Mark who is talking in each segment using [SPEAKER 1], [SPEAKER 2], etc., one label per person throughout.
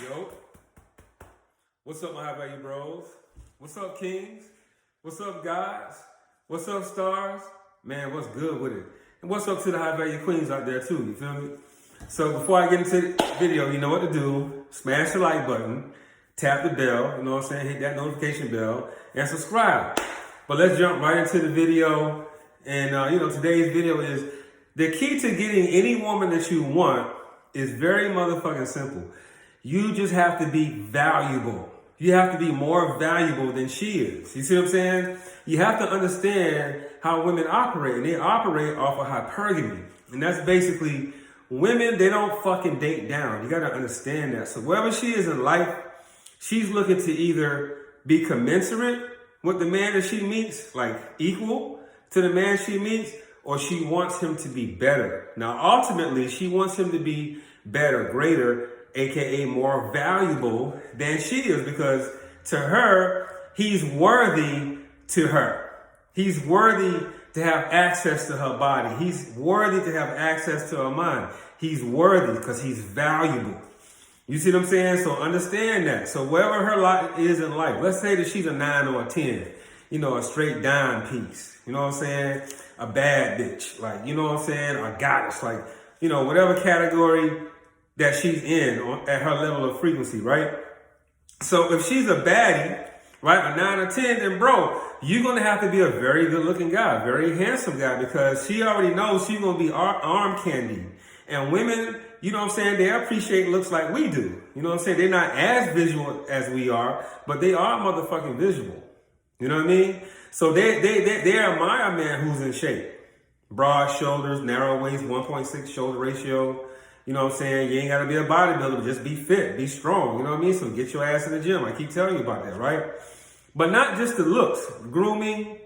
[SPEAKER 1] Yo, what's up, my high value bros? What's up, kings? What's up, guys? What's up, stars? Man, what's good with it? And what's up to the high value queens out there, too? You feel me? So, before I get into the video, you know what to do. Smash the like button, tap the bell, you know what I'm saying? Hit that notification bell, and subscribe. But let's jump right into the video. And, today's video is the key to getting any woman that you want is very motherfucking simple. You just have to be valuable. You have to be more valuable than she is. You see what I'm saying? You have to understand how women operate. And they operate off of hypergamy. And that's basically women, they don't fucking date down. You got to understand that. So wherever she is in life, she's looking to either be commensurate with the man that she meets, like equal to the man she meets, or she wants him to be better. Now, ultimately, she wants him to be better, greater, aka more valuable than she is, because to her, he's worthy to her. He's worthy to have access to her body. He's worthy to have access to her mind. He's worthy because he's valuable. You see what I'm saying? So understand that. So wherever her lot is in life, let's say that she's a 9 or a 10, a straight dime piece. You know what I'm saying? A bad bitch, like, you know what I'm saying? A goddess, like, whatever category that she's in at her level of frequency, right? So if she's a baddie, right, a 9 or 10, then bro, you're going to have to be a very good looking guy, very handsome guy, because she already knows she's going to be arm candy. And women, you know what I'm saying, they appreciate looks like we do. You know what I'm saying? They're not as visual as we are, but they are motherfucking visual. You know what I mean? So they admire a man who's in shape. Broad shoulders, narrow waist, 1.6 shoulder ratio. You know what I'm saying? You ain't got to be a bodybuilder, just be fit, be strong. You know what I mean? So get your ass in the gym. I keep telling you about that, right? But not just the looks, grooming,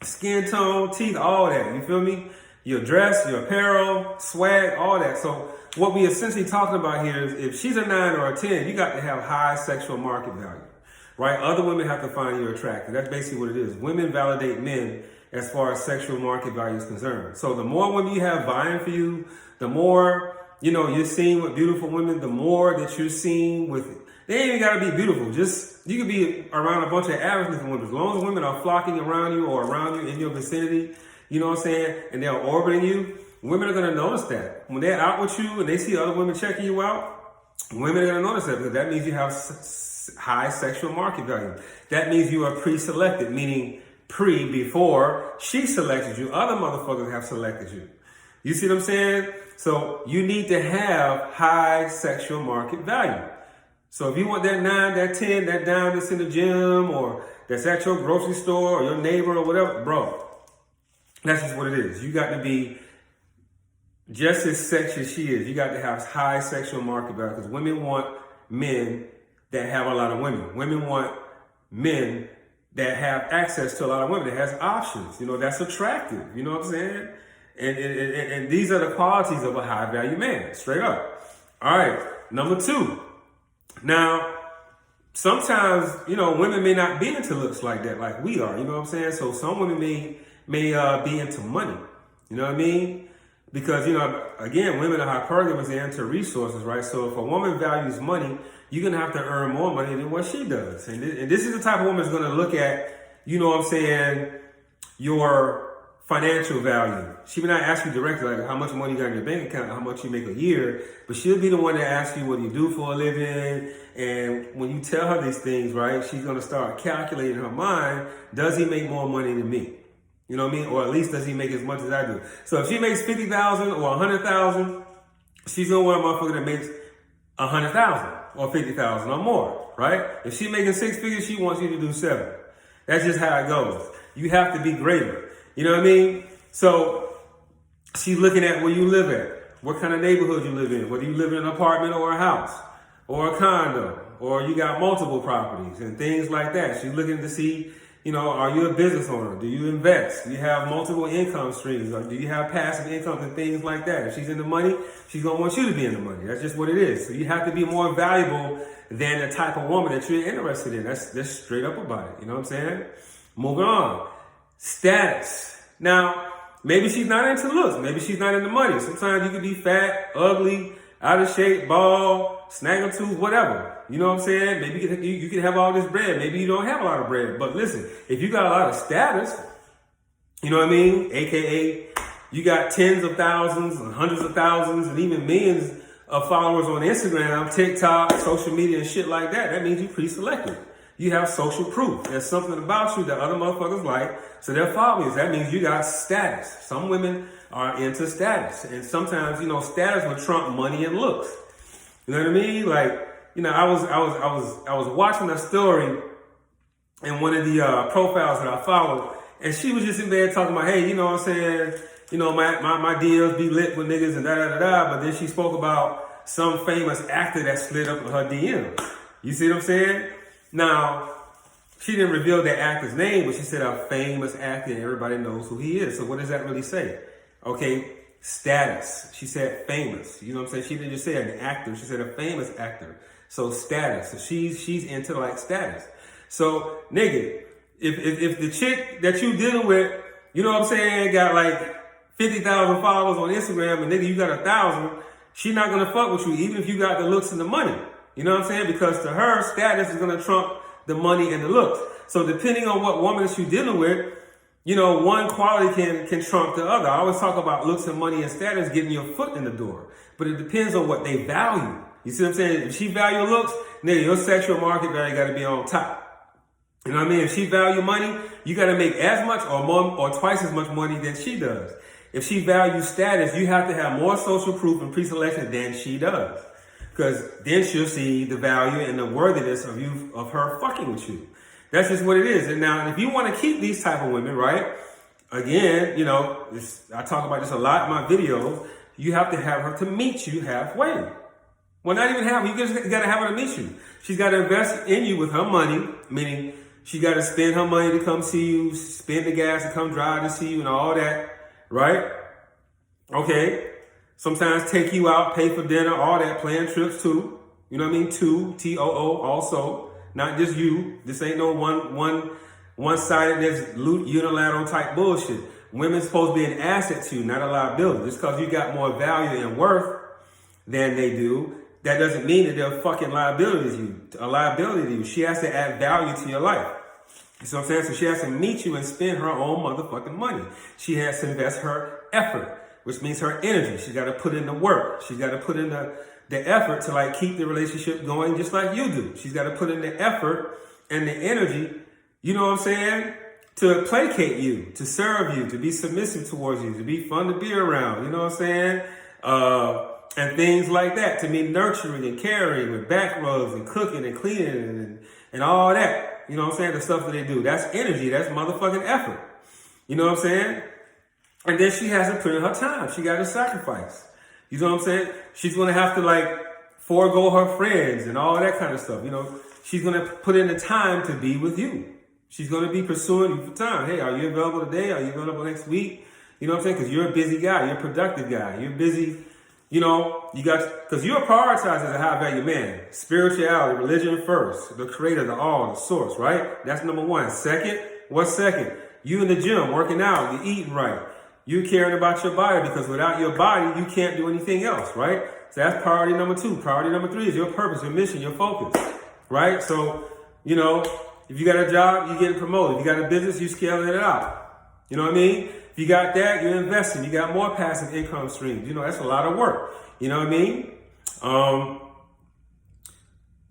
[SPEAKER 1] skin tone, teeth, all that. You feel me? Your dress, your apparel, swag, all that. So what we essentially talking about here is if she's a 9 or a 10, you got to have high sexual market value, right? Other women have to find you attractive. That's basically what it is. Women validate men as far as sexual market value is concerned. So the more women you have vying for you, the more you're seen with beautiful women, the more that you're seen with, they ain't even got to be beautiful. Just, you could be around a bunch of average looking women. As long as women are flocking around you or around you in your vicinity, you know what I'm saying, and they're orbiting you, women are going to notice that. When they're out with you and they see other women checking you out, women are going to notice that, because that means you have high sexual market value. That means you are pre-selected, meaning before she selected you, other motherfuckers have selected you. You see what I'm saying? So you need to have high sexual market value. So if you want that 9, that 10, that dime that's in the gym or that's at your grocery store or your neighbor or whatever, bro, that's just what it is. You got to be just as sexy as she is. You got to have high sexual market value, because women want men that have a lot of women. Women want men that have access to a lot of women, that has options, that's attractive. You know what I'm saying? And these are the qualities of a high value man, straight up. All right, number 2. Now, sometimes, women may not be into looks like that, like we are, you know what I'm saying? So some women may be into money, you know what I mean? Because, again, women are hypergamous, they're into resources, right? So if a woman values money, you're going to have to earn more money than what she does. And this is the type of woman that's going to look at, you know what I'm saying, your financial value. She may not ask you directly, like how much money you got in your bank account, how much you make a year, but she'll be the one that asks you what you do for a living. And when you tell her these things, right, she's going to start calculating in her mind, does he make more money than me? You know what I mean? Or at least does he make as much as I do? So if she makes 50,000 or 100,000, she's going to want a motherfucker that makes 100,000 or 50,000 or more, right? If she's making 6 figures, she wants you to do 7. That's just how it goes. You have to be greater. You know what I mean? So she's looking at where you live at, what kind of neighborhood you live in, whether you live in an apartment or a house or a condo, or you got multiple properties and things like that. She's looking to see, are you a business owner? Do you invest? Do you have multiple income streams? Or do you have passive income and things like that? If she's in the money, she's going to want you to be in the money. That's just what it is. So you have to be more valuable than the type of woman that you're interested in. That's straight up about it. You know what I'm saying? Moving on. Status. Now, maybe she's not into looks. Maybe she's not into money. Sometimes you can be fat, ugly, out of shape, bald, snag tooth, whatever. You know what I'm saying? Maybe you can have all this bread. Maybe you don't have a lot of bread. But listen, if you got a lot of status, you know what I mean? AKA, you got tens of thousands and hundreds of thousands and even millions of followers on Instagram, TikTok, social media and shit like that. That means you're pre-selected. You have social proof. There's something about you that other motherfuckers like, so they're following you. That means you got status. Some women are into status. And sometimes, you know, status will trump money and looks. You know what I mean? Like, you know, I was watching a story in one of the profiles that I followed, and she was just in there talking about, hey, you know what I'm saying? You know, my deals be lit with niggas and da-da-da-da. But then she spoke about some famous actor that slid up in her DM. You see what I'm saying? Now, she didn't reveal that actor's name, but she said a famous actor and everybody knows who he is. So what does that really say? Okay, status. She said famous. You know what I'm saying? She didn't just say an actor. She said a famous actor. So status. So she's into like status. So nigga, if the chick that you dealing with, you know what I'm saying, got like 50,000 followers on Instagram and nigga you got 1,000, she not gonna fuck with you even if you got the looks and the money. You know what I'm saying? Because to her, status is gonna trump the money and the looks. So depending on what woman that you're dealing with, you know, one quality can trump the other. I always talk about looks and money and status getting your foot in the door. But it depends on what they value. You see what I'm saying? If she value looks, nigga, your sexual market value gotta be on top. You know what I mean? If she value money, you gotta make as much or more or twice as much money than she does. If she values status, you have to have more social proof and pre-selection than she does. Because then she'll see the value and the worthiness of her fucking with you. That's just what it is. And now, if you want to keep these type of women, right? Again, you know, I talk about this a lot in my videos. You have to have her to meet you halfway. Well, not even halfway. You just got to have her to meet you. She's got to invest in you with her money, meaning she got to spend her money to come see you, spend the gas to come drive to see you and all that, right? Okay. Sometimes take you out, pay for dinner, all that, plan trips too. You know what I mean? T-O-O also. Not just you. This ain't no one-sided, unilateral type bullshit. Women's supposed to be an asset to you, not a liability. Just because you got more value and worth than they do, that doesn't mean that they're a fucking liability to you. She has to add value to your life. You see what I'm saying? So she has to meet you and spend her own motherfucking money. She has to invest her effort, which means her energy. She's got to put in the work. She's got to put in the effort to like keep the relationship going just like you do. She's got to put in the effort and the energy, you know what I'm saying, to placate you, to serve you, to be submissive towards you, to be fun to be around, you know what I'm saying? And things like that, to be nurturing and caring with back rubs and cooking and cleaning and all that. You know what I'm saying? The stuff that they do. That's energy. That's motherfucking effort. You know what I'm saying? And then she has to put in her time. She got to sacrifice. You know what I'm saying? She's going to have to like forego her friends and all that kind of stuff. You know, she's going to put in the time to be with you. She's going to be pursuing you for time. Hey, are you available today? Are you available next week? You know what I'm saying? Because you're a busy guy. You're a productive guy. You're busy. You know, because you're prioritized as a high value man. Spirituality, religion first. The creator, the all, the source, right? That's number one. Second, what's second? You in the gym, working out, you're eating right. You caring about your body, because without your body, you can't do anything else, right? So that's priority number two. Priority number three is your purpose, your mission, your focus, right? So, you know, if you got a job, you're getting promoted. If you got a business, you scaling it out. You know what I mean? If you got that, you're investing. You got more passive income streams. You know, that's a lot of work. You know what I mean?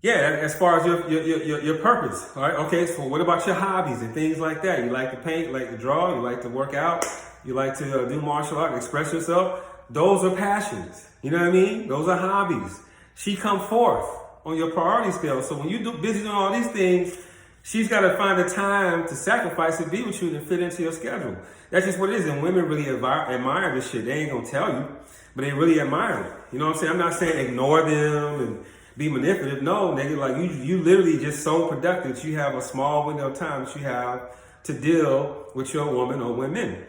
[SPEAKER 1] Yeah, as far as your purpose, all right? Okay, so what about your hobbies and things like that? You like to paint, you like to draw, you like to work out, you like to do martial art, express yourself. Those are passions. You know what I mean? Those are hobbies. She come forth on your priority scale. So when you're busy doing all these things, she's got to find the time to sacrifice and be with you and fit into your schedule. That's just what it is. And women really admire this shit. They ain't going to tell you, but they really admire it. You know what I'm saying? I'm not saying ignore them and be manipulative. No, nigga, like you literally just so productive that you have a small window of time that you have to deal with your woman or women.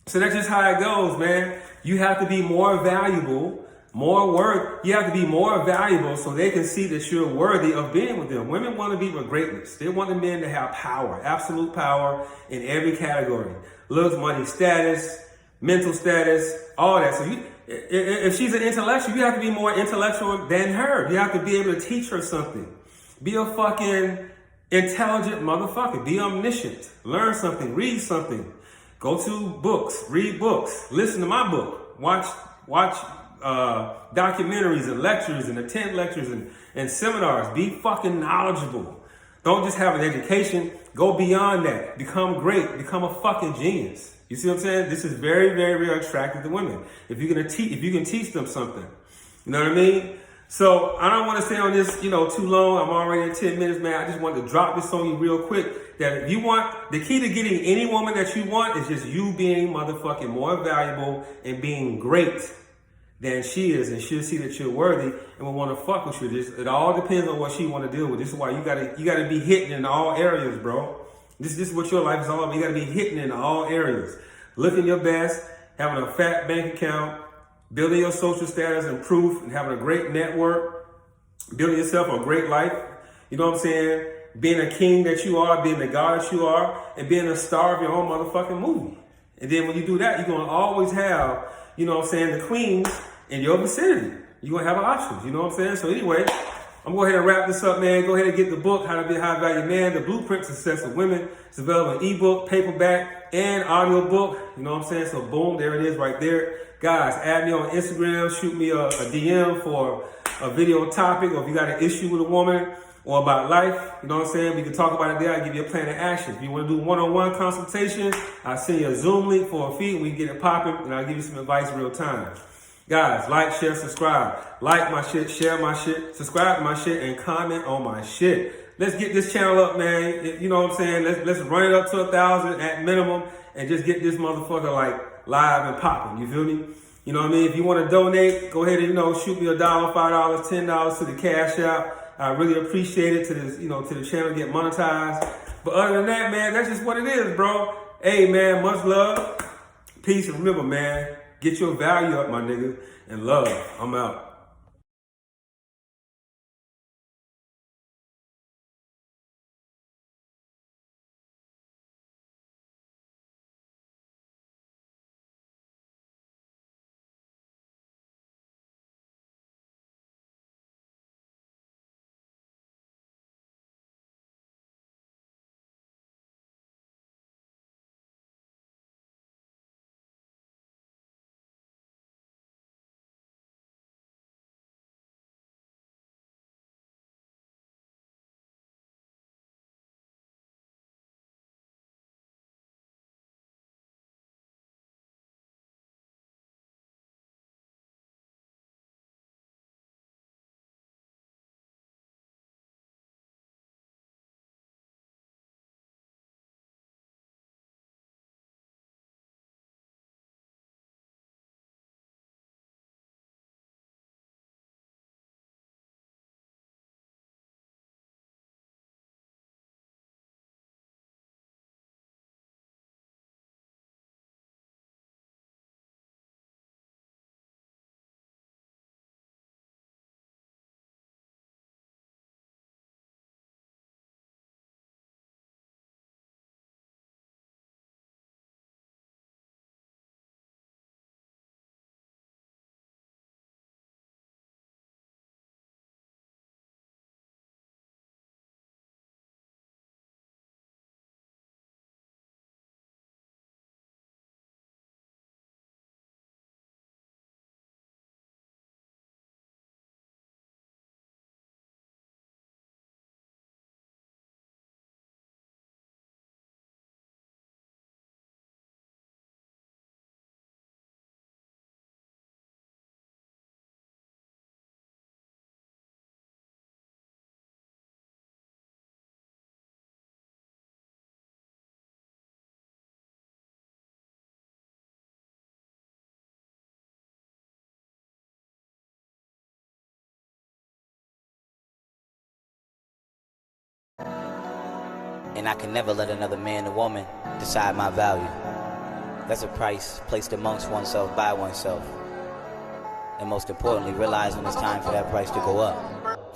[SPEAKER 1] So that's just how it goes, man. You have to be more valuable, you have to be more valuable so they can see that you're worthy of being with them. Women want to be with greatness. They want the men to have power, absolute power in every category. Looks, money, status, mental status, all that. So If she's an intellectual, you have to be more intellectual than her. You have to be able to teach her something. Be a fucking intelligent motherfucker. Be omniscient. Learn something. Read something. Go to books. Read books. Listen to my book. Watch documentaries and lectures and attend lectures and seminars. Be fucking knowledgeable. Don't just have an education. Go beyond that. Become great. Become a fucking genius. You see what I'm saying? This is very, very, very attractive to women. If you can teach them something. You know what I mean? So I don't want to stay on this, too long. I'm already at 10 minutes, man. I just wanted to drop this on you real quick. That if you want, the key to getting any woman that you want is just you being motherfucking more valuable and being great than she is, and she'll see that you're worthy and will want to fuck with you. It all depends on what she want to deal with. This is why you gotta be hitting in all areas, bro. This is what your life is all about. You gotta be hitting in all areas. Looking your best, having a fat bank account, building your social status and proof, and having a great network, building yourself a great life. You know what I'm saying? Being a king that you are, being the god that you are, and being a star of your own motherfucking movie. And then when you do that, you're gonna always have, the queens in your vicinity. You're going to have options, you know what I'm saying? So anyway, I'm going to go ahead and wrap this up, man. Go ahead and get the book, How to Be a High Value Man, The Blueprint to Success of Women. It's available in ebook, paperback, and audio book. You know what I'm saying? So boom, there it is right there. Guys, add me on Instagram. Shoot me a DM for a video topic, or if you got an issue with a woman or about life, you know what I'm saying? We can talk about it there. I'll give you a plan of action. If you want to do one-on-one consultation, I'll send you a Zoom link for a fee. We can get it popping, and I'll give you some advice real time. Guys, like, share, subscribe. Like my shit, share my shit, subscribe to my shit, and comment on my shit. Let's get this channel up, man. You know what I'm saying? Let's run it up to 1,000 at minimum, and just get this motherfucker like live and popping. You feel me? You know what I mean? If you want to donate, go ahead and shoot me $1, $5, $10 to the Cash App. I really appreciate it to this, to the channel get monetized. But other than that, man, that's just what it is, bro. Hey, man, much love, peace, and remember, man, get your value up, my nigga, and love. I'm out.
[SPEAKER 2] And I can never let another man or woman decide my value. That's a price placed amongst oneself by oneself. And most importantly, realize when it's time for that price to go up.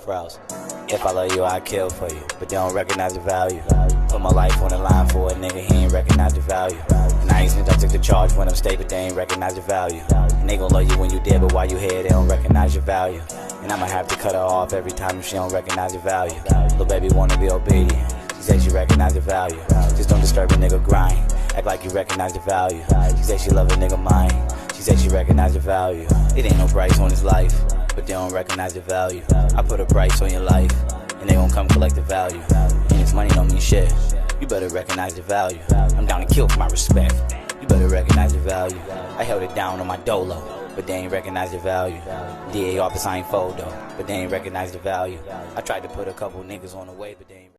[SPEAKER 2] For else, if I love you, I kill for you, but they don't recognize the value. Put my life on the line for a nigga, he ain't recognize the value. And nice, and I took the charge when I'm state, but they ain't recognize your value. And they gon' love you when you dead, but while you here, they don't recognize your value. And I'ma have to cut her off every time if she don't recognize your value. Little baby wanna be obedient, she say she recognize the value. Just don't disturb a nigga grind, act like you recognize the value. She say she love a nigga mind, she say she recognize the value. It ain't no price on his life, but they don't recognize the value. I put a price on your life, and they gon' come collect the value. And this money don't mean shit, you better recognize the value. I'm down to kill for my respect, you better recognize the value. I held it down on my dolo, but they ain't recognize the value. DA office I ain't fold though, but they ain't recognize the value. I tried to put a couple niggas on the way, but they ain't